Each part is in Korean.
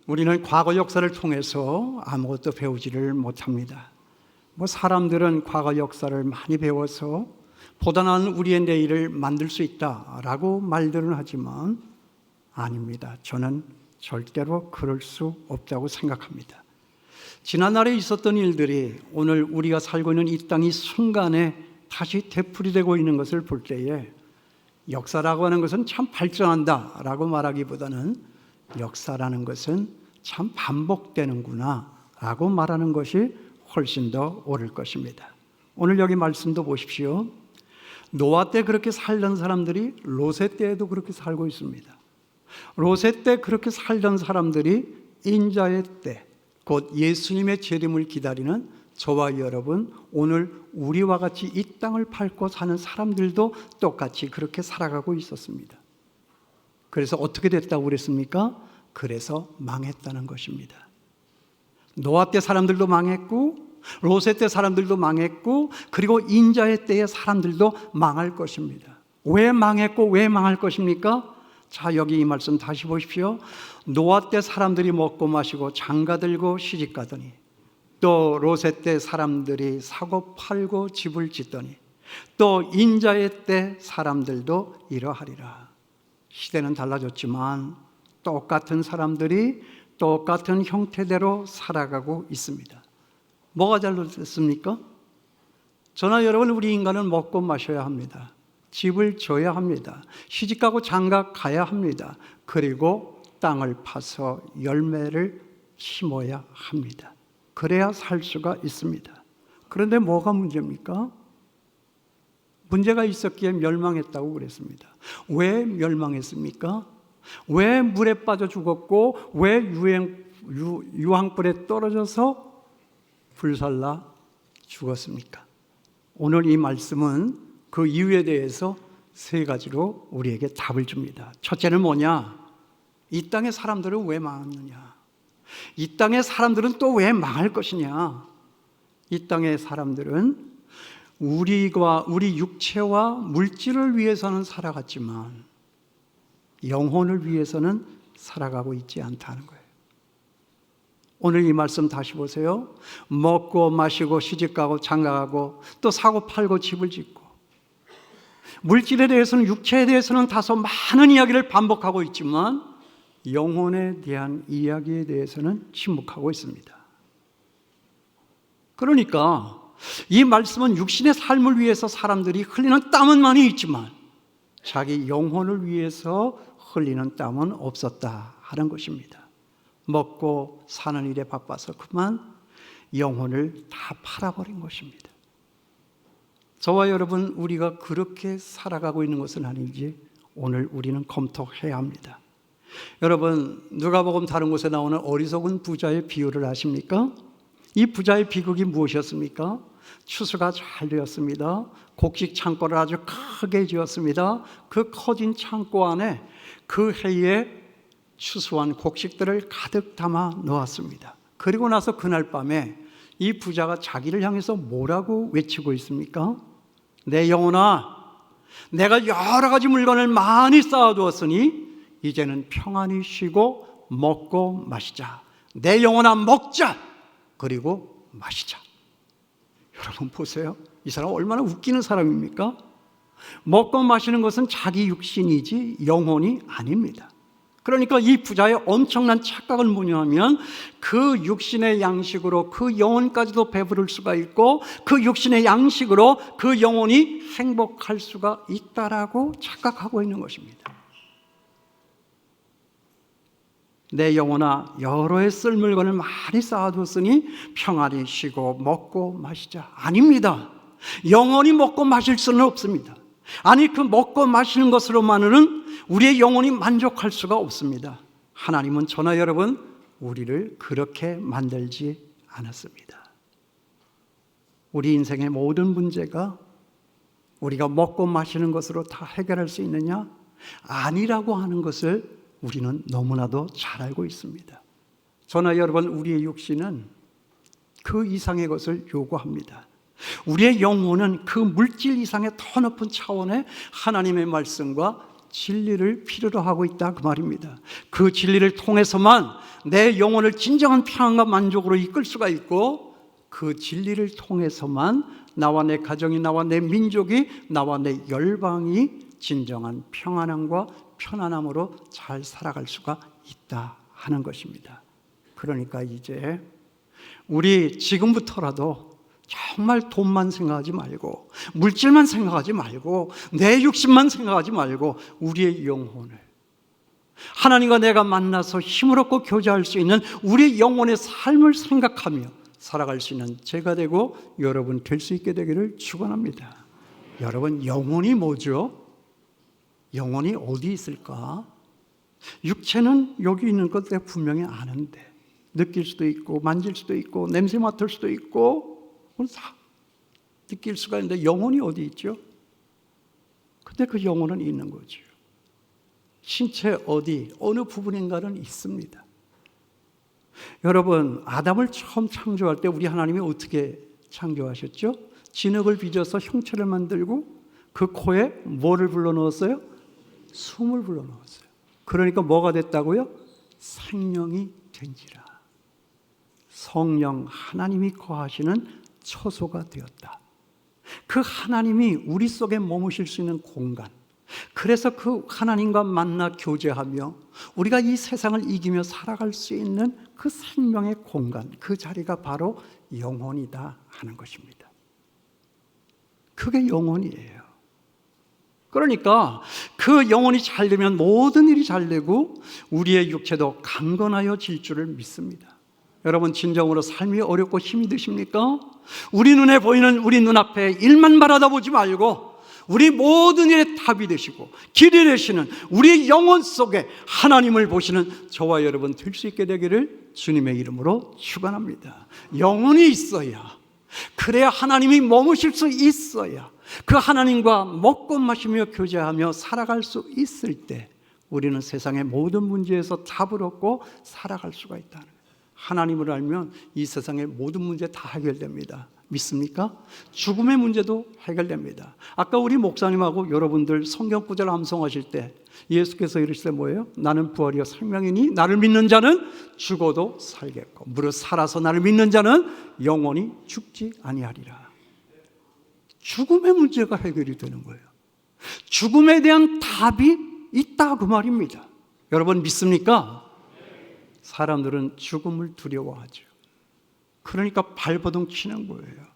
우리는 과거 역사를 통해서 아무것도 배우지를 못합니다. 사람들은 과거 역사를 많이 배워서 보다 나은 우리의 내일을 만들 수 있다라고 말들은 하지만 아닙니다. 저는 절대로 그럴 수 없다고 생각합니다. 지난날에 있었던 일들이 오늘 우리가 살고 있는 이 땅 이 순간에 다시 되풀이되고 있는 것을 볼 때에 역사라고 하는 것은 참 발전한다라고 말하기보다는 역사라는 것은 참 반복되는구나 라고 말하는 것이 훨씬 더 옳을 것입니다. 오늘 여기 말씀도 보십시오. 노아 때 그렇게 살던 사람들이 롯의 때에도 그렇게 살고 있습니다. 롯의 때 그렇게 살던 사람들이 인자의 때, 곧 예수님의 재림을 기다리는 저와 여러분, 오늘 우리와 같이 이 땅을 밟고 사는 사람들도 똑같이 그렇게 살아가고 있었습니다. 그래서 어떻게 됐다고 그랬습니까? 그래서 망했다는 것입니다. 노아 때 사람들도 망했고 롯의 때 사람들도 망했고 그리고 인자의 때의 사람들도 망할 것입니다. 왜 망했고 왜 망할 것입니까? 자, 여기 이 말씀 다시 보십시오. 노아 때 사람들이 먹고 마시고 장가들고 시집가더니 또 롯의 때 사람들이 사고 팔고 집을 짓더니 또 인자의 때 사람들도 이러하리라. 시대는 달라졌지만 똑같은 사람들이 똑같은 형태대로 살아가고 있습니다. 뭐가 잘못됐습니까? 저나 여러분, 우리 인간은 먹고 마셔야 합니다. 집을 져야 합니다. 시집가고 장가 가야 합니다. 그리고 땅을 파서 열매를 심어야 합니다. 그래야 살 수가 있습니다. 그런데 뭐가 문제입니까? 문제가 있었기에 멸망했다고 그랬습니다. 왜 멸망했습니까? 왜 물에 빠져 죽었고 왜 유황불에 떨어져서 불살라 죽었습니까? 오늘 이 말씀은 그 이유에 대해서 세 가지로 우리에게 답을 줍니다. 첫째는 뭐냐? 이 땅의 사람들은 왜 망했느냐? 이 땅의 사람들은 또 왜 망할 것이냐? 이 땅의 사람들은 우리 육체와 물질을 위해서는 살아갔지만 영혼을 위해서는 살아가고 있지 않다는 거예요. 오늘 이 말씀 다시 보세요. 먹고 마시고 시집가고 장가가고 또 사고 팔고 집을 짓고 물질에 대해서는 육체에 대해서는 다소 많은 이야기를 반복하고 있지만 영혼에 대한 이야기에 대해서는 침묵하고 있습니다. 그러니까 이 말씀은 육신의 삶을 위해서 사람들이 흘리는 땀은 많이 있지만 자기 영혼을 위해서 흘리는 땀은 없었다 하는 것입니다. 먹고 사는 일에 바빠서 그만 영혼을 다 팔아버린 것입니다. 저와 여러분, 우리가 그렇게 살아가고 있는 것은 아닌지 오늘 우리는 검토해야 합니다. 여러분, 누가복음 다른 곳에 나오는 어리석은 부자의 비유를 아십니까? 이 부자의 비극이 무엇이었습니까? 추수가 잘 되었습니다. 곡식 창고를 아주 크게 지었습니다. 그 커진 창고 안에 그 해에 추수한 곡식들을 가득 담아 놓았습니다. 그리고 나서 그날 밤에 이 부자가 자기를 향해서 뭐라고 외치고 있습니까? 내 영혼아, 내가 여러 가지 물건을 많이 쌓아두었으니 이제는 평안히 쉬고 먹고 마시자. 내 영혼아, 먹자. 그리고 마시자. 여러분 보세요. 이 사람 얼마나 웃기는 사람입니까? 먹고 마시는 것은 자기 육신이지 영혼이 아닙니다. 그러니까 이 부자의 엄청난 착각은 뭐냐면 그 육신의 양식으로 그 영혼까지도 배부를 수가 있고 그 육신의 양식으로 그 영혼이 행복할 수가 있다라고 착각하고 있는 것입니다. 내 영혼아, 여러 해 쓸 물건을 많이 쌓아뒀으니 평안히 쉬고 먹고 마시자. 아닙니다. 영원히 먹고 마실 수는 없습니다. 아니, 그 먹고 마시는 것으로만은 우리의 영혼이 만족할 수가 없습니다. 하나님은 저나 여러분, 우리를 그렇게 만들지 않았습니다. 우리 인생의 모든 문제가 우리가 먹고 마시는 것으로 다 해결할 수 있느냐? 아니라고 하는 것을 우리는 너무나도 잘 알고 있습니다. 저나 여러분, 우리의 육신은 그 이상의 것을 요구합니다. 우리의 영혼은 그 물질 이상의 더 높은 차원의 하나님의 말씀과 진리를 필요로 하고 있다 그 말입니다. 그 진리를 통해서만 내 영혼을 진정한 평안과 만족으로 이끌 수가 있고, 그 진리를 통해서만 나와 내 가정이, 나와 내 민족이, 나와 내 열방이 진정한 평안함과 편안함으로 잘 살아갈 수가 있다 하는 것입니다. 그러니까 이제 우리 지금부터라도 정말 돈만 생각하지 말고, 물질만 생각하지 말고, 내 육신만 생각하지 말고, 우리의 영혼을, 하나님과 내가 만나서 힘을 얻고 교제할 수 있는 우리 영혼의 삶을 생각하며 살아갈 수 있는 제가 되고 여러분 될 수 있게 되기를 축원합니다. 여러분, 영혼이 뭐죠? 영혼이 어디 있을까? 육체는 여기 있는 것 내가 분명히 아는데, 느낄 수도 있고 만질 수도 있고 냄새 맡을 수도 있고 다 느낄 수가 있는데, 영혼이 어디 있죠? 근데 그 영혼은 있는 거죠. 신체 어디, 어느 부분인가는 있습니다. 여러분, 아담을 처음 창조할 때 우리 하나님이 어떻게 창조하셨죠? 진흙을 빚어서 형체를 만들고 그 코에 뭐를 불러넣었어요? 숨을 불러넣었어요. 그러니까 뭐가 됐다고요? 생명이 된지라. 성령 하나님이 거하시는 처소가 되었다. 그 하나님이 우리 속에 머무실 수 있는 공간, 그래서 그 하나님과 만나 교제하며 우리가 이 세상을 이기며 살아갈 수 있는 그 생명의 공간, 그 자리가 바로 영혼이다 하는 것입니다. 그게 영혼이에요. 그러니까 그 영혼이 잘 되면 모든 일이 잘 되고 우리의 육체도 강건하여질 줄을 믿습니다. 여러분, 진정으로 삶이 어렵고 힘이 드십니까? 우리 눈에 보이는 우리 눈앞에 일만 바라다보지 말고 우리 모든 일의 답이 되시고 길이 되시는 우리 영혼 속에 하나님을 보시는 저와 여러분 될 수 있게 되기를 주님의 이름으로 축원합니다. 영혼이 있어야, 그래야 하나님이 머무실 수 있어야, 그 하나님과 먹고 마시며 교제하며 살아갈 수 있을 때 우리는 세상의 모든 문제에서 답을 얻고 살아갈 수가 있다는 거예요. 하나님을 알면 이 세상의 모든 문제 다 해결됩니다. 믿습니까? 죽음의 문제도 해결됩니다. 아까 우리 목사님하고 여러분들 성경 구절 암송하실 때 예수께서 이르시되 뭐예요? 나는 부활이요 생명이니 나를 믿는 자는 죽어도 살겠고 무릇 살아서 나를 믿는 자는 영원히 죽지 아니하리라. 죽음의 문제가 해결이 되는 거예요. 죽음에 대한 답이 있다 그 말입니다. 여러분 믿습니까? 사람들은 죽음을 두려워하죠. 그러니까 발버둥 치는 거예요.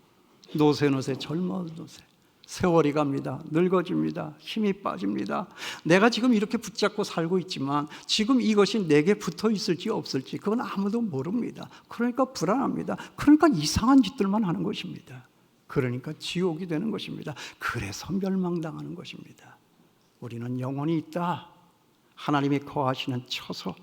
노세 젊어 노세. 세월이 갑니다. 늙어집니다. 힘이 빠집니다. 내가 지금 이렇게 붙잡고 살고 있지만 지금 이것이 내게 붙어 있을지 없을지 그건 아무도 모릅니다. 그러니까 불안합니다. 그러니까 이상한 짓들만 하는 것입니다. 그러니까 지옥이 되는 것입니다. 그래서 멸망당하는 것입니다. 우리는 영혼이 있다. 하나님이 거하시는 처소,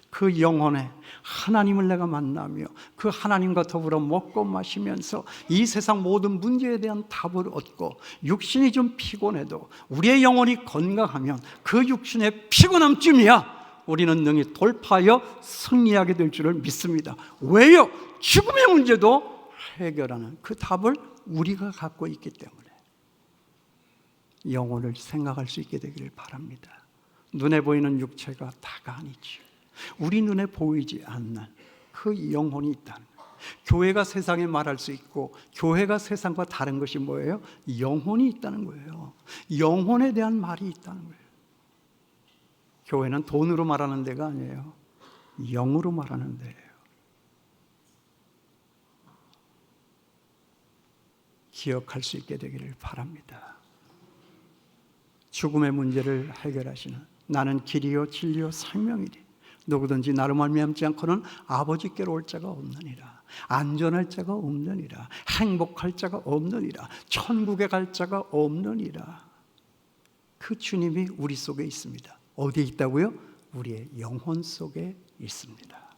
그 영혼에 하나님을 내가 만나며 그 하나님과 더불어 먹고 마시면서 이 세상 모든 문제에 대한 답을 얻고, 육신이 좀 피곤해도 우리의 영혼이 건강하면 그 육신의 피곤함쯤이야 우리는 능히 돌파하여 승리하게 될 줄을 믿습니다. 왜요? 죽음의 문제도 해결하는 그 답을 우리가 갖고 있기 때문에 영혼을 생각할 수 있게 되기를 바랍니다. 눈에 보이는 육체가 다가 아니지요. 우리 눈에 보이지 않는 그 영혼이 있다는 거예요. 교회가 세상에 말할 수 있고 교회가 세상과 다른 것이 뭐예요? 영혼이 있다는 거예요. 영혼에 대한 말이 있다는 거예요. 교회는 돈으로 말하는 데가 아니에요. 영으로 말하는 데예요. 기억할 수 있게 되기를 바랍니다. 죽음의 문제를 해결하시는 나는 길이요 진리요 생명이니 누구든지 나로 말미암지 않고는 아버지께로 올 자가 없느니라. 안전할 자가 없느니라. 행복할 자가 없느니라. 천국에 갈 자가 없느니라. 그 주님이 우리 속에 있습니다. 어디에 있다고요? 우리의 영혼 속에 있습니다.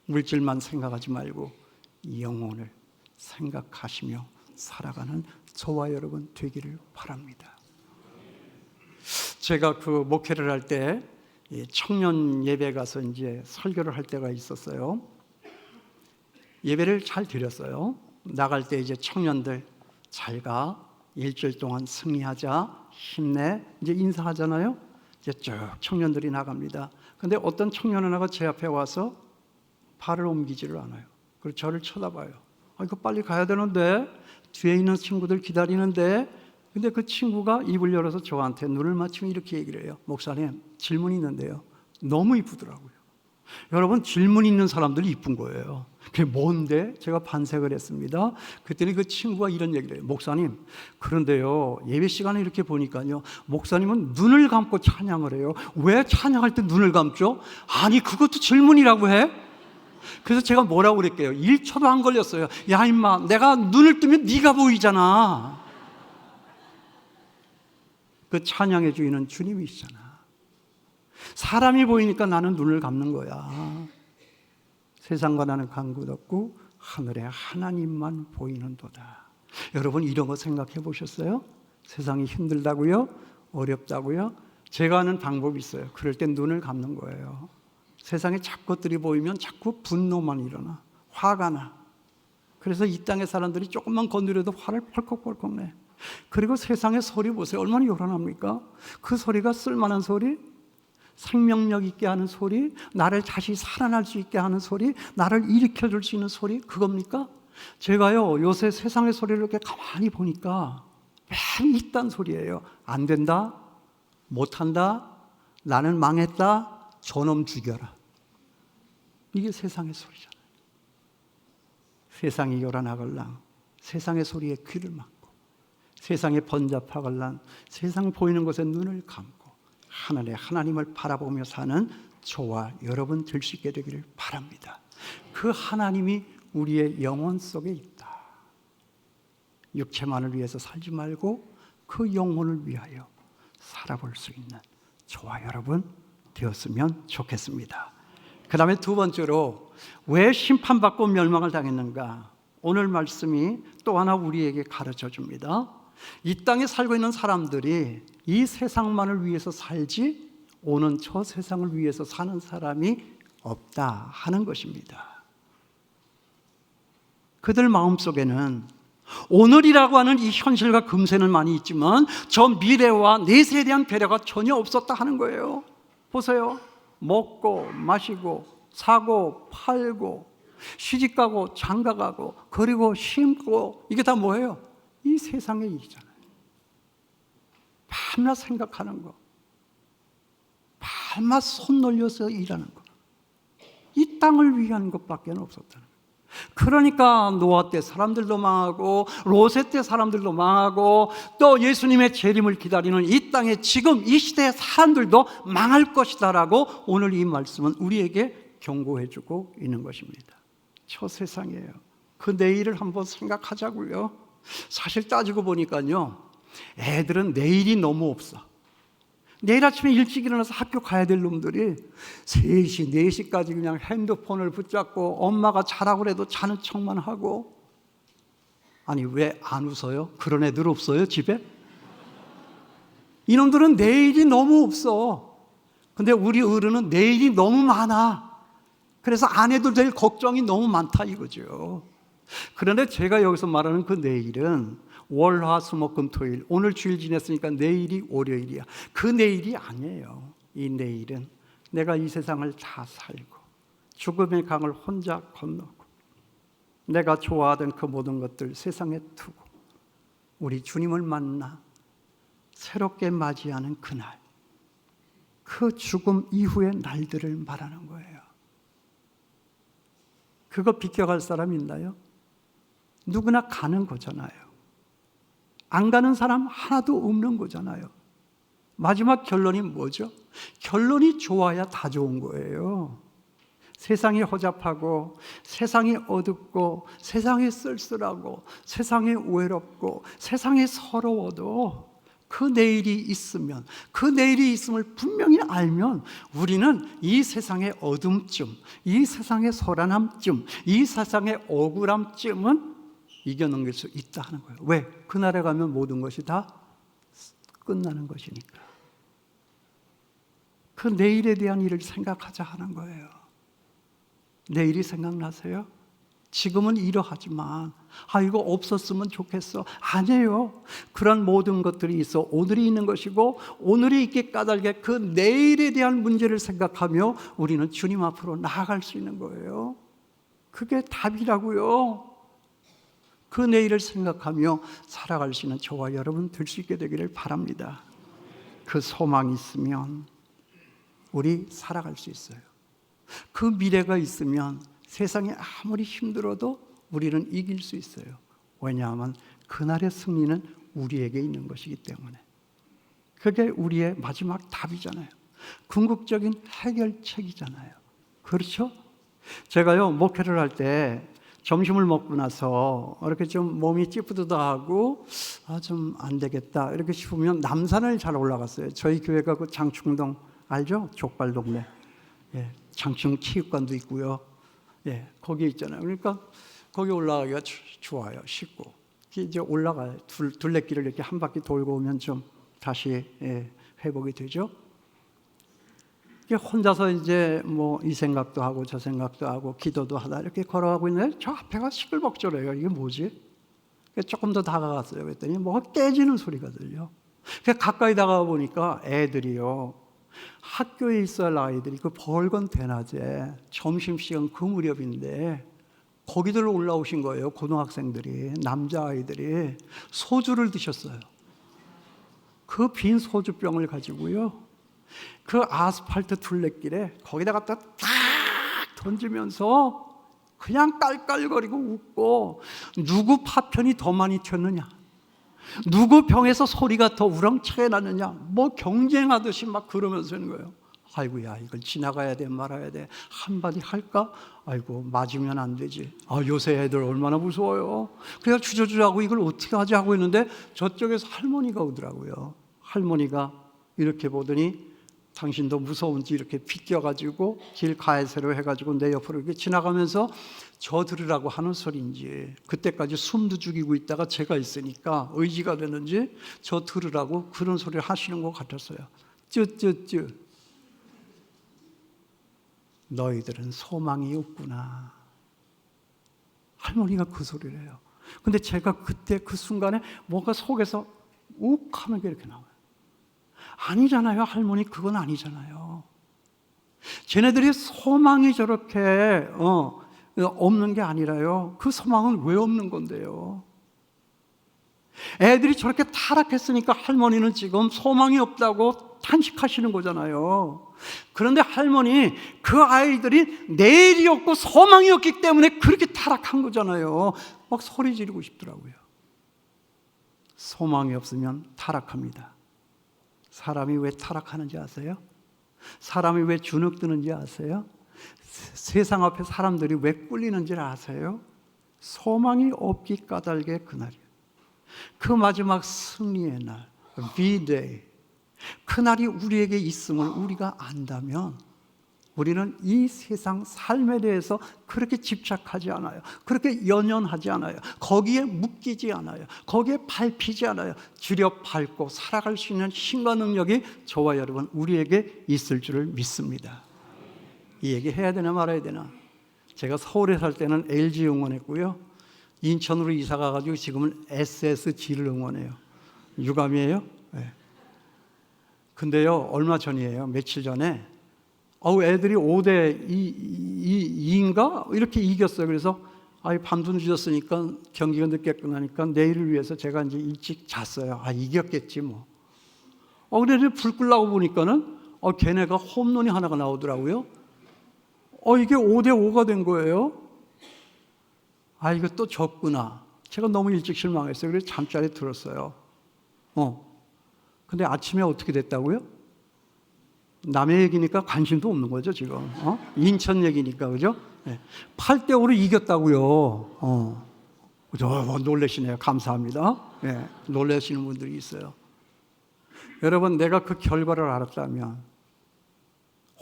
물질만 생각하지 말고 영혼을 생각하시며 살아가는 저와 여러분 되기를 바랍니다. 제가 그 목회를 할 때 청년 예배 가서 이제 설교를 할 때가 있었어요. 예배를 잘 드렸어요. 나갈 때 이제 청년들 잘 가, 일주일 동안 승리하자, 힘내. 이제 인사하잖아요. 이제 쭉 청년들이 나갑니다. 근데 어떤 청년 하나가 제 앞에 와서 발을 옮기지를 않아요. 그리고 저를 쳐다봐요. 이거 빨리 가야 되는데, 뒤에 있는 친구들 기다리는데. 근데 그 친구가 입을 열어서 저한테 눈을 맞추면 이렇게 얘기를 해요. 목사님, 질문이 있는데요. 너무 이쁘더라고요. 여러분, 질문 있는 사람들이 이쁜 거예요. 그게 뭔데? 제가 반색을 했습니다. 그랬더니 그 친구가 이런 얘기를 해요. 목사님, 그런데요, 예배 시간에 이렇게 보니까요, 목사님은 눈을 감고 찬양을 해요. 왜 찬양할 때 눈을 감죠? 아니, 그것도 질문이라고 해? 그래서 제가 뭐라고 그랬게요? 1초도 안 걸렸어요. 야, 임마, 내가 눈을 뜨면 네가 보이잖아. 그 찬양의 주인은 주님이시잖아. 사람이 보이니까 나는 눈을 감는 거야. 세상과 나는 관계도 없고 하늘에 하나님만 보이는도다. 여러분, 이런 거 생각해 보셨어요? 세상이 힘들다고요? 어렵다고요? 제가 아는 방법이 있어요. 그럴 땐 눈을 감는 거예요. 세상에 잡것들이 보이면 자꾸 분노만 일어나. 화가 나. 그래서 이 땅의 사람들이 조금만 건드려도 화를 펄컥펄컥 내. 그리고 세상의 소리 보세요. 얼마나 요란합니까? 그 소리가 쓸만한 소리, 생명력 있게 하는 소리, 나를 다시 살아날 수 있게 하는 소리, 나를 일으켜줄 수 있는 소리, 그겁니까? 제가요, 요새 세상의 소리를 이렇게 가만히 보니까 맨 이딴 소리예요. 안 된다, 못한다, 나는 망했다, 저놈 죽여라. 이게 세상의 소리잖아요. 세상이 요란하걸랑 세상의 소리에 귀를 막고, 세상에 번잡하걸랑 세상 보이는 곳에 눈을 감고 하늘의 하나님을 바라보며 사는 저와 여러분 될 수 있게 되기를 바랍니다. 그 하나님이 우리의 영혼 속에 있다. 육체만을 위해서 살지 말고 그 영혼을 위하여 살아볼 수 있는 저와 여러분 되었으면 좋겠습니다. 그 다음에 두 번째로, 왜 심판받고 멸망을 당했는가? 오늘 말씀이 또 하나 우리에게 가르쳐 줍니다. 이 땅에 살고 있는 사람들이 이 세상만을 위해서 살지 오는 저 세상을 위해서 사는 사람이 없다 하는 것입니다. 그들 마음속에는 오늘이라고 하는 이 현실과 금세는 많이 있지만 저 미래와 내세에 대한 배려가 전혀 없었다 하는 거예요. 보세요. 먹고 마시고 사고 팔고 시집가고 장가가고 그리고 심고, 이게 다 뭐예요? 이 세상의 일이잖아요. 밤낮 생각하는 거, 밤낮 손 놀려서 일하는 거, 이 땅을 위한 것밖에 없었다는 거예요. 그러니까 노아 때 사람들도 망하고 롯의 때 사람들도 망하고 또 예수님의 재림을 기다리는 이 땅에 지금 이 시대의 사람들도 망할 것이다라고 오늘 이 말씀은 우리에게 경고해주고 있는 것입니다. 저 세상이에요. 그 내일을 한번 생각하자고요. 사실 따지고 보니까요, 애들은 내일이 너무 없어. 내일 아침에 일찍 일어나서 학교 가야 될 놈들이 3시, 4시까지 그냥 핸드폰을 붙잡고 엄마가 자라고 그래도 자는 척만 하고. 아니, 왜 안 웃어요? 그런 애들 없어요, 집에? 이놈들은 내일이 너무 없어. 근데 우리 어른은 내일이 너무 많아. 그래서 안 해도 될 걱정이 너무 많다 이거죠. 그런데 제가 여기서 말하는 그 내일은 월, 화, 수, 목, 금, 토일, 오늘 주일 지냈으니까 내일이 월요일이야. 그 내일이 아니에요. 이 내일은 내가 이 세상을 다 살고 죽음의 강을 혼자 건너고 내가 좋아하던 그 모든 것들 세상에 두고 우리 주님을 만나 새롭게 맞이하는 그날, 그 죽음 이후의 날들을 말하는 거예요. 그거 비껴갈 사람 있나요? 누구나 가는 거잖아요. 안 가는 사람 하나도 없는 거잖아요. 마지막 결론이 뭐죠? 결론이 좋아야 다 좋은 거예요. 세상이 허잡하고 세상이 어둡고 세상이 쓸쓸하고 세상이 외롭고 세상이 서러워도 그 내일이 있으면, 그 내일이 있음을 분명히 알면 우리는 이 세상의 어둠쯤, 이 세상의 소란함쯤, 이 세상의 억울함쯤은 이겨넘길 수 있다 하는 거예요. 왜? 그날에 가면 모든 것이 다 끝나는 것이니까. 그 내일에 대한 일을 생각하자 하는 거예요. 내일이 생각나세요? 지금은 이러하지만 이거 없었으면 좋겠어. 아니에요. 그런 모든 것들이 있어 오늘이 있는 것이고, 오늘이 있게 까닭에 그 내일에 대한 문제를 생각하며 우리는 주님 앞으로 나아갈 수 있는 거예요. 그게 답이라고요. 그 내일을 생각하며 살아갈 수 있는 저와 여러분 될 수 있게 되기를 바랍니다. 그 소망이 있으면 우리 살아갈 수 있어요. 그 미래가 있으면 세상이 아무리 힘들어도 우리는 이길 수 있어요. 왜냐하면 그날의 승리는 우리에게 있는 것이기 때문에. 그게 우리의 마지막 답이잖아요. 궁극적인 해결책이잖아요. 그렇죠? 제가요, 목회를 할 때 점심을 먹고 나서 이렇게 좀 몸이 찌뿌드다하고 좀 안 되겠다 이렇게 싶으면 남산을 잘 올라갔어요. 저희 교회가 그 장충동 알죠? 족발 동네. 예, 장충 체육관도 있고요. 예, 거기 있잖아요. 그러니까 거기 올라가기가 좋아요. 쉽고. 이제 올라가요. 둘레길을 이렇게 한 바퀴 돌고 오면 좀 다시 회복이 되죠. 혼자서 이제 뭐 이 생각도 하고 저 생각도 하고 기도도 하다 이렇게 걸어가고 있는데 저 앞에가 시끌벅적해요. 이게 뭐지? 조금 더 다가갔어요. 그랬더니 뭐가 깨지는 소리가 들려. 가까이 다가가 보니까 애들이요, 학교에 있어야 할 아이들이 그 벌건 대낮에 점심시간 그 무렵인데 거기들 올라오신 거예요. 고등학생들이, 남자아이들이 소주를 드셨어요. 그 빈 소주병을 가지고요, 그 아스팔트 둘레길에 거기다가 딱 던지면서 그냥 깔깔거리고 웃고, 누구 파편이 더 많이 튀었느냐, 누구 병에서 소리가 더 우렁차게 나느냐, 뭐 경쟁하듯이 막 그러면서 하는 거예요. 아이고야, 이걸 지나가야 돼 말아야 돼, 한마디 할까? 아이고 맞으면 안 되지. 요새 애들 얼마나 무서워요. 그래서 주저주저하고 이걸 어떻게 하지 하고 있는데 저쪽에서 할머니가 오더라고요. 할머니가 이렇게 보더니 당신도 무서운지 이렇게 비껴가지고 길 가해세로 해가지고 내 옆으로 이렇게 지나가면서 저 들으라고 하는 소리인지, 그때까지 숨도 죽이고 있다가 제가 있으니까 의지가 되는지 저 들으라고 그런 소리를 하시는 것 같았어요. 쯔쯔쯔, 너희들은 소망이 없구나. 할머니가 그 소리를 해요. 근데 제가 그때 그 순간에 뭔가 속에서 욱 하는 게 이렇게 나와요. 아니잖아요, 할머니, 그건 아니잖아요. 쟤네들이 소망이 저렇게 없는 게 아니라요, 그 소망은 왜 없는 건데요? 애들이 저렇게 타락했으니까 할머니는 지금 소망이 없다고 탄식하시는 거잖아요. 그런데 할머니, 그 아이들이 내일이 없고 소망이 없기 때문에 그렇게 타락한 거잖아요. 막 소리 지르고 싶더라고요. 소망이 없으면 타락합니다. 사람이 왜 타락하는지 아세요? 사람이 왜 주눅드는지 아세요? 세상 앞에 사람들이 왜 꿀리는지 아세요? 소망이 없기 까닭에 그날이에요. 그 마지막 승리의 날, V-Day, 그날이 우리에게 있음을 우리가 안다면 우리는 이 세상 삶에 대해서 그렇게 집착하지 않아요. 그렇게 연연하지 않아요. 거기에 묶이지 않아요. 거기에 밟히지 않아요. 주려 밟고 살아갈 수 있는 힘과 능력이 저와 여러분 우리에게 있을 줄을 믿습니다. 이 얘기 해야 되나 말아야 되나? 제가 서울에 살 때는 LG 응원했고요, 인천으로 이사 가가지고 지금은 SSG를 응원해요. 유감이에요? 네. 근데요, 얼마 전이에요. 며칠 전에 애들이 5대 2인가? 이렇게 이겼어요. 그래서 밤도 늦었으니까 경기가 늦게 끝나니까 내일을 위해서 제가 이제 일찍 잤어요. 이겼겠지 뭐. 그래서 불 끌라고 보니까는 걔네가 홈런이 하나가 나오더라고요. 이게 5대 5가 된 거예요. 이거 또 졌구나. 제가 너무 일찍 실망했어요. 그래서 잠자리에 들었어요. 근데 아침에 어떻게 됐다고요? 남의 얘기니까 관심도 없는 거죠, 지금. 인천 얘기니까, 그죠? 네. 8대 5로 이겼다고요. 그죠? 놀라시네요. 감사합니다. 네. 놀라시는 분들이 있어요. 여러분, 내가 그 결과를 알았다면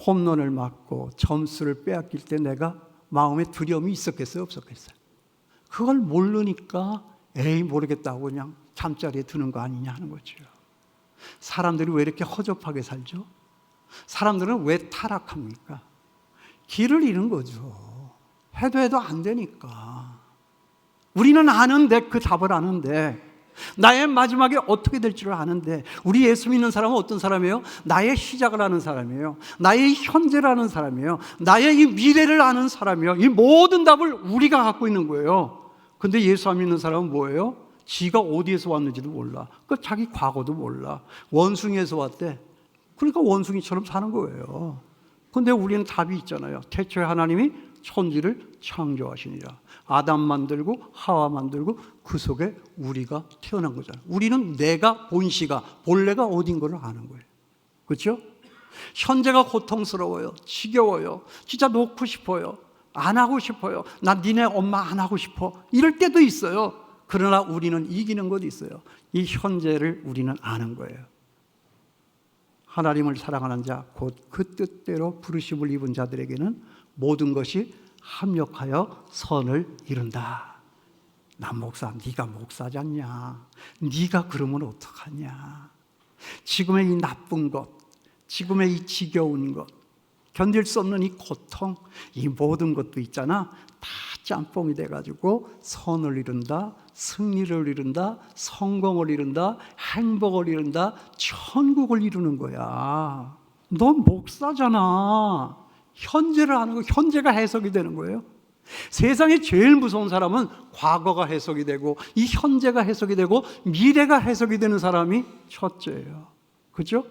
홈런을 맞고 점수를 빼앗길 때 내가 마음에 두려움이 있었겠어요, 없었겠어요? 그걸 모르니까 모르겠다고 그냥 잠자리에 드는 거 아니냐 하는 거죠. 사람들이 왜 이렇게 허접하게 살죠? 사람들은 왜 타락합니까? 길을 잃은 거죠. 해도 안 되니까. 우리는 아는데, 그 답을 아는데, 나의 마지막에 어떻게 될 줄 아는데, 우리 예수 믿는 사람은 어떤 사람이에요? 나의 시작을 아는 사람이에요. 나의 현재를 아는 사람이에요. 나의 이 미래를 아는 사람이에요. 이 모든 답을 우리가 갖고 있는 거예요. 근데 예수 안 믿는 사람은 뭐예요? 지가 어디에서 왔는지도 몰라. 그 자기 과거도 몰라. 원숭이에서 왔대. 그러니까 원숭이처럼 사는 거예요. 근데 우리는 답이 있잖아요. 태초에 하나님이 천지를 창조하시니라. 아담 만들고 하와 만들고 그 속에 우리가 태어난 거잖아요. 우리는 내가 본래가 어딘 걸 아는 거예요. 그렇죠? 현재가 고통스러워요. 지겨워요. 진짜 놓고 싶어요. 안 하고 싶어요. 나 니네 엄마 안 하고 싶어. 이럴 때도 있어요. 그러나 우리는 이기는 것도 있어요. 이 현재를 우리는 아는 거예요. 하나님을 사랑하는 자, 곧 그 뜻대로 부르심을 입은 자들에게는 모든 것이 합력하여 선을 이룬다. 난 목사, 네가 목사지 않냐? 네가 그러면 어떡하냐? 지금의 이 나쁜 것, 지금의 이 지겨운 것, 견딜 수 없는 이 고통, 이 모든 것도 있잖아. 다 짬뽕이 돼가지고 선을 이룬다, 승리를 이룬다, 성공을 이룬다, 행복을 이룬다, 천국을 이루는 거야. 넌 목사잖아. 현재를 아는 거, 현재가 해석이 되는 거예요. 세상에 제일 무서운 사람은 과거가 해석이 되고 이 현재가 해석이 되고 미래가 해석이 되는 사람이 첫째예요. 그죠?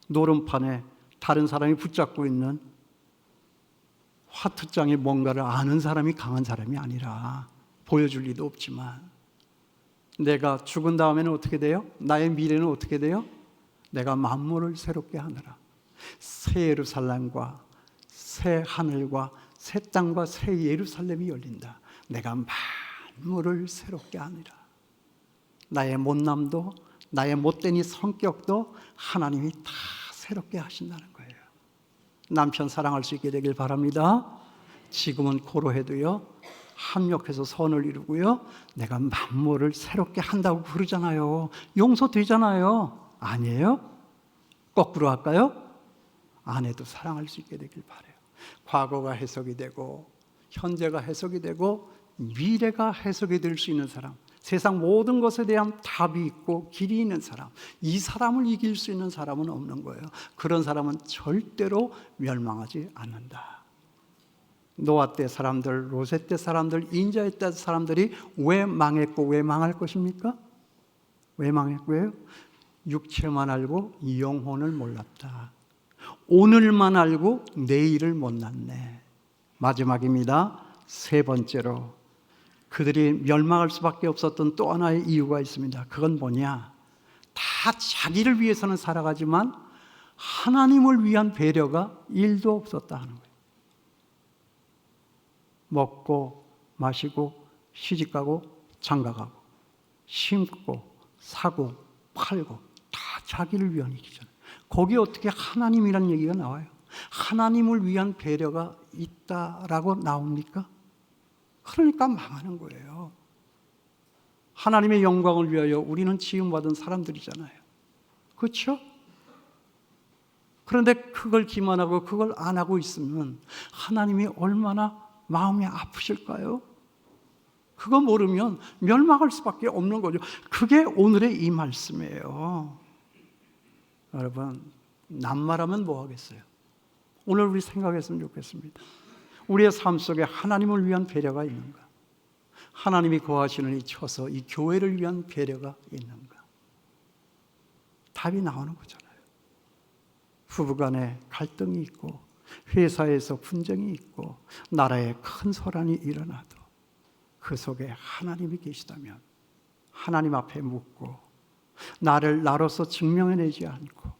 노름판에 다른 사람이 붙잡고 있는 화투장에 뭔가를 아는 사람이 강한 사람이 아니라, 보여줄 리도 없지만, 내가 죽은 다음에는 어떻게 돼요? 나의 미래는 어떻게 돼요? 내가 만물을 새롭게 하느라. 새 예루살렘과 새 하늘과 새 땅과 새 예루살렘이 열린다. 내가 만물을 새롭게 하느라. 나의 못남도, 나의 못된 이 성격도 하나님이 다 새롭게 하신다는 거예요. 남편 사랑할 수 있게 되길 바랍니다. 지금은 고로해도요, 합력해서 선을 이루고요, 내가 만물을 새롭게 한다고 그러잖아요. 용서되잖아요. 아니에요? 거꾸로 할까요? 안 해도 사랑할 수 있게 되길 바라요. 과거가 해석이 되고 현재가 해석이 되고 미래가 해석이 될 수 있는 사람, 세상 모든 것에 대한 답이 있고 길이 있는 사람, 이 사람을 이길 수 있는 사람은 없는 거예요. 그런 사람은 절대로 멸망하지 않는다. 노아 때 사람들, 로세 때 사람들, 인자의 때 사람들이 왜 망했고 왜 망할 것입니까? 왜 망했고요? 육체만 알고 영혼을 몰랐다. 오늘만 알고 내일을 못났네. 마지막입니다. 세 번째로, 그들이 멸망할 수밖에 없었던 또 하나의 이유가 있습니다. 그건 뭐냐? 다 자기를 위해서는 살아가지만 하나님을 위한 배려가 1도 없었다 하는 거예요. 먹고 마시고 시집가고 장가가고 심고 사고 팔고 다 자기를 위한 일이잖아요. 거기에 어떻게 하나님이라는 얘기가 나와요? 하나님을 위한 배려가 있다라고 나옵니까? 그러니까 망하는 거예요. 하나님의 영광을 위하여 우리는 지음받은 사람들이잖아요. 그렇죠? 그런데 그걸 기만하고 그걸 안 하고 있으면 하나님이 얼마나 마음이 아프실까요? 그거 모르면 멸망할 수밖에 없는 거죠. 그게 오늘의 이 말씀이에요. 여러분, 낱말하면 뭐 하겠어요? 오늘 우리 생각했으면 좋겠습니다. 우리의 삶 속에 하나님을 위한 배려가 있는가? 하나님이 거하시는 이 처소, 이 교회를 위한 배려가 있는가? 답이 나오는 거잖아요. 부부간에 갈등이 있고 회사에서 분쟁이 있고 나라에 큰 소란이 일어나도 그 속에 하나님이 계시다면 하나님 앞에 묻고 나를 나로서 증명해내지 않고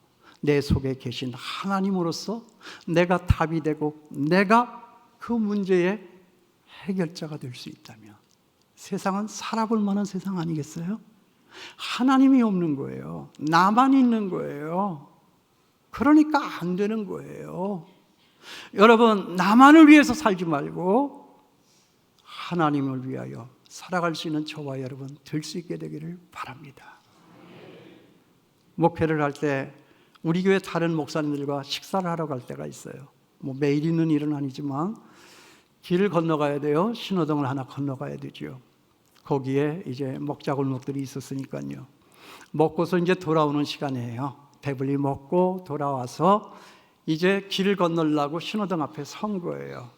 내 속에 계신 하나님으로서 내가 답이 되고 내가 그 문제의 해결자가 될 수 있다면 세상은 살아볼 만한 세상 아니겠어요? 하나님이 없는 거예요. 나만 있는 거예요. 그러니까 안 되는 거예요. 여러분, 나만을 위해서 살지 말고 하나님을 위하여 살아갈 수 있는 저와 여러분 될 수 있게 되기를 바랍니다. 목회를 할 때 우리 교회 다른 목사님들과 식사를 하러 갈 때가 있어요. 뭐 매일 있는 일은 아니지만 길을 건너가야 돼요. 신호등을 하나 건너가야 되죠. 거기에 이제 먹자골목들이 있었으니까요. 먹고서 이제 돌아오는 시간이에요. 배불리 먹고 돌아와서 이제 길을 건너려고 신호등 앞에 선 거예요.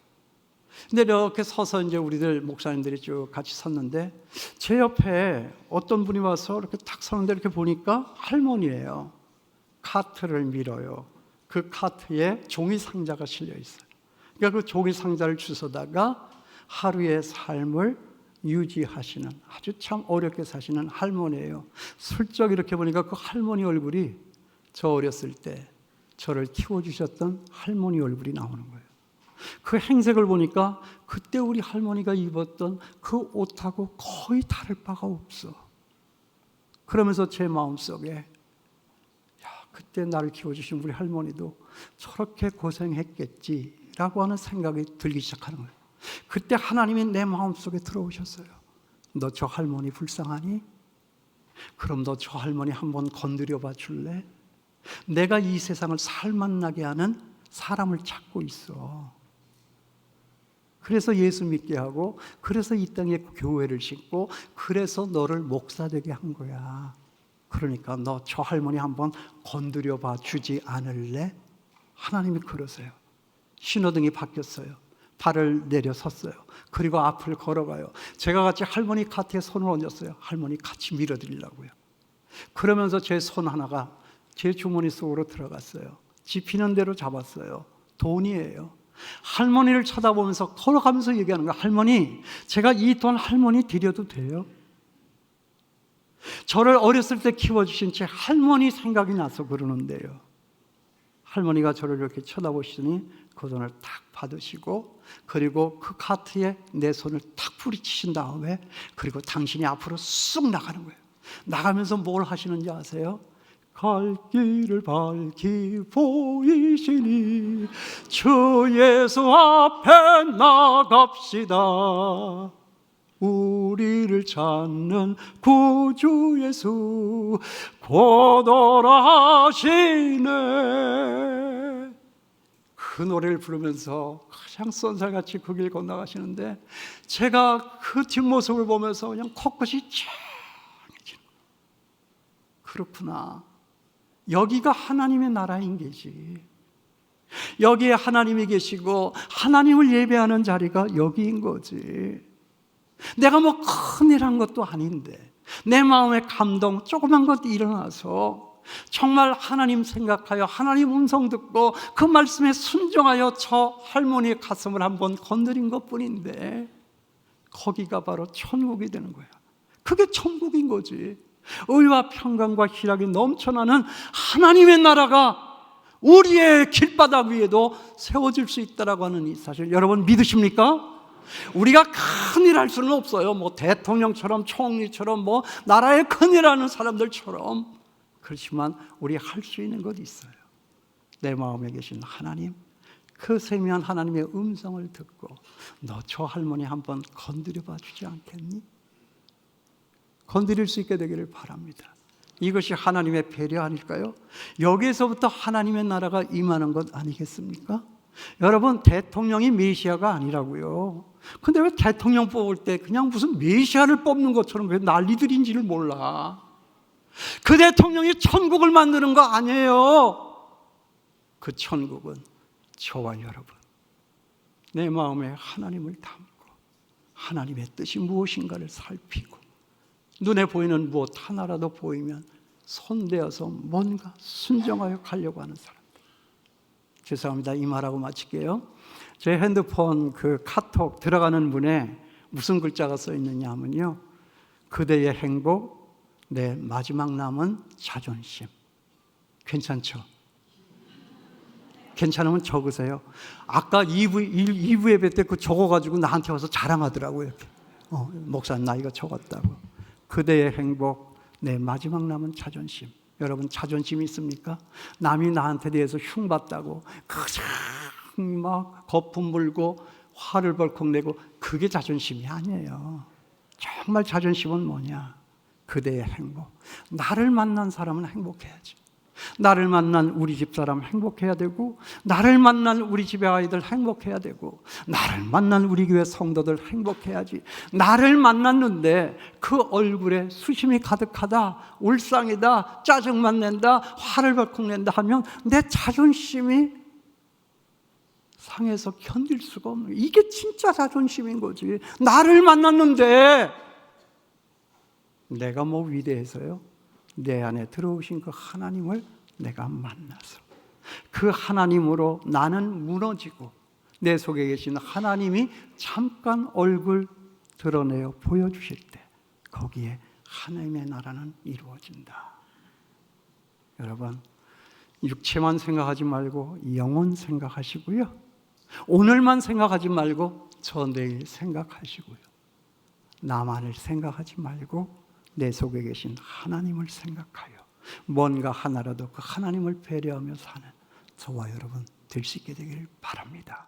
근데 이렇게 서서 이제 우리들 목사님들이 쭉 같이 섰는데 제 옆에 어떤 분이 와서 이렇게 탁 서는데 이렇게 보니까 할머니예요. 카트를 밀어요. 그 카트에 종이 상자가 실려 있어요. 그러니까 그 종이 상자를 주워다가 하루의 삶을 유지하시는 아주 참 어렵게 사시는 할머니예요. 슬쩍 이렇게 보니까 그 할머니 얼굴이 저 어렸을 때 저를 키워주셨던 할머니 얼굴이 나오는 거예요. 그 행색을 보니까 그때 우리 할머니가 입었던 그 옷하고 거의 다를 바가 없어. 그러면서 제 마음속에 그때 나를 키워주신 우리 할머니도 저렇게 고생했겠지라고 하는 생각이 들기 시작하는 거예요. 그때 하나님이 내 마음속에 들어오셨어요. 너 저 할머니 불쌍하니? 그럼 너 저 할머니 한번 건드려 봐 줄래? 내가 이 세상을 살맛나게 하는 사람을 찾고 있어. 그래서 예수 믿게 하고, 그래서 이 땅에 교회를 짓고, 그래서 너를 목사 되게 한 거야. 그러니까 너 저 할머니 한번 건드려 봐 주지 않을래? 하나님이 그러세요. 신호등이 바뀌었어요. 발을 내려 섰어요. 그리고 앞을 걸어가요. 제가 같이 할머니 카트에 손을 얹었어요. 할머니 같이 밀어드리려고요. 그러면서 제 손 하나가 제 주머니 속으로 들어갔어요. 집히는 대로 잡았어요. 돈이에요. 할머니를 쳐다보면서 걸어가면서 얘기하는 거예요. 할머니, 제가 이 돈 할머니 드려도 돼요? 저를 어렸을 때 키워주신 제 할머니 생각이 나서 그러는데요. 할머니가 저를 이렇게 쳐다보시더니 그 돈을 탁 받으시고, 그리고 그 카트에 내 손을 탁 부딪히신 다음에, 그리고 당신이 앞으로 쑥 나가는 거예요. 나가면서 뭘 하시는지 아세요? 갈 길을 밝히 보이시니 주 예수 앞에 나갑시다. 우리를 찾는 구주 예수 곧 오라 하시네. 그 노래를 부르면서 그냥 쏜살같이 그 길 건너가시는데, 제가 그 뒷모습을 보면서 그냥 코끝이 쫙해지는 거예요. 그렇구나. 여기가 하나님의 나라인 게지. 여기에 하나님이 계시고 하나님을 예배하는 자리가 여기인 거지. 내가 뭐 큰일 한 것도 아닌데 내 마음에 감동 조그만 것 일어나서 정말 하나님 생각하여 하나님 음성 듣고 그 말씀에 순종하여 저 할머니의 가슴을 한번 건드린 것뿐인데, 거기가 바로 천국이 되는 거야. 그게 천국인 거지. 의와 평강과 희락이 넘쳐나는 하나님의 나라가 우리의 길바닥 위에도 세워질 수 있다라고 하는 이 사실, 여러분 믿으십니까? 우리가 큰일 할 수는 없어요. 뭐 대통령처럼, 총리처럼, 뭐 나라에 큰일 하는 사람들처럼. 그렇지만 우리 할 수 있는 것 있어요. 내 마음에 계신 하나님, 그 세미한 하나님의 음성을 듣고 너 저 할머니 한번 건드려 봐 주지 않겠니? 건드릴 수 있게 되기를 바랍니다. 이것이 하나님의 배려 아닐까요? 여기에서부터 하나님의 나라가 임하는 것 아니겠습니까? 여러분, 대통령이 메시아가 아니라고요. 근데 왜 대통령 뽑을 때 그냥 무슨 메시아를 뽑는 것처럼 왜 난리들인지를 몰라. 그 대통령이 천국을 만드는 거 아니에요. 그 천국은 저와 여러분, 내 마음에 하나님을 담고 하나님의 뜻이 무엇인가를 살피고, 눈에 보이는 무엇 하나라도 보이면 손대어서 뭔가 순종하여 가려고 하는 사람들. 죄송합니다. 이 말하고 마칠게요. 제 핸드폰 그 카톡 들어가는 문에 무슨 글자가 써 있느냐 하면요, 그대의 행복, 내 마지막 남은 자존심. 괜찮죠? 괜찮으면 적으세요. 아까 2부 예배 때 그 적어가지고 나한테 와서 자랑하더라고요. 이렇게. 목사님 나 이거 적었다고. 그대의 행복, 내 마지막 남은 자존심. 여러분 자존심이 있습니까? 남이 나한테 대해서 흉봤다고 그냥 막 거품 물고 화를 벌컥 내고, 그게 자존심이 아니에요. 정말 자존심은 뭐냐? 그대의 행복. 나를 만난 사람은 행복해야지. 나를 만난 우리 집사람 행복해야 되고, 나를 만난 우리 집의 아이들 행복해야 되고, 나를 만난 우리 교회 성도들 행복해야지. 나를 만났는데 그 얼굴에 수심이 가득하다, 울상이다, 짜증만 낸다, 화를 벌컥 낸다 하면 내 자존심이 상해서 견딜 수가 없는, 이게 진짜 자존심인 거지. 나를 만났는데 내가 뭐 위대해서요? 내 안에 들어오신 그 하나님을 내가 만나서 그 하나님으로 나는 무너지고, 내 속에 계신 하나님이 잠깐 얼굴 드러내어 보여주실 때 거기에 하나님의 나라는 이루어진다. 여러분, 육체만 생각하지 말고 영혼 생각하시고요, 오늘만 생각하지 말고 저 내일 생각하시고요, 나만을 생각하지 말고 내 속에 계신 하나님을 생각하여 뭔가 하나라도 그 하나님을 배려하며 사는 저와 여러분 될 수 있게 되기를 바랍니다.